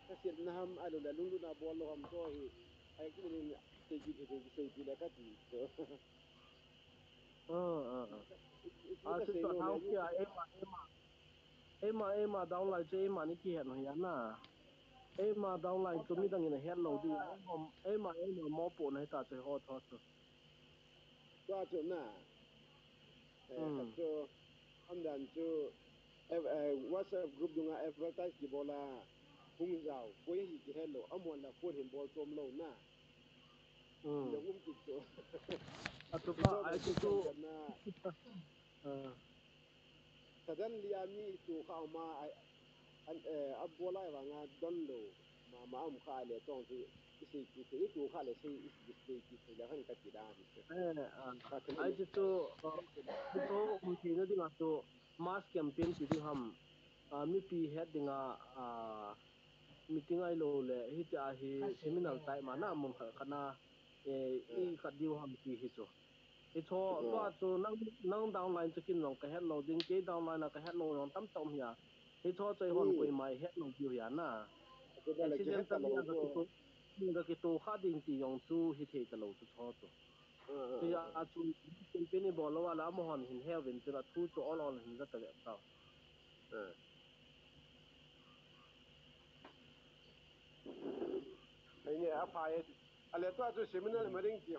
ka sin na ham ai lo le lung lu na bol lo ham cho hi ai ki min sei pi le ka ti chu à sẽ chọn thao kia em mà down lại cho em mà ní kia nó hiện na em mà down lại cho mi đang in head load đi em mà mò bộ này ta chơi hot hot qua chỗ na hat cho am dan cho WhatsApp group dunga advertise ki bola hung zao ko yi ki hello amon la ko him bol tom lo na le ki cho à tụi ki ba cho ai ba tụi ki tụi na sadan liami tu ka ma an abola wa nga don lo ma am kha le tong tu isi ki tu kha le sei is display ki le han ka ti da ni ai tụi thì nó đi ngắt tụi mass campaign thì đi ham mi pi head đi ngà meeting ai lo le hi cha hi seminar tai mà na mum khana i khat diu ham pi hi chu i cho to chu nang downline chicken long ka head loading ke downline na ka head lo ron tam tom ya i cho choi hon koi mai head lo diu ya na ko ba la ki heta accidentally lo ga ki to ga ki to kha ding ti yong chu hi the ka lo chu cho chu chu ya chu campaign bo lo wala mo hon hin heaven chu la thu chu all on hin za ta ta ai ne a fa ye ale to seminar maring ki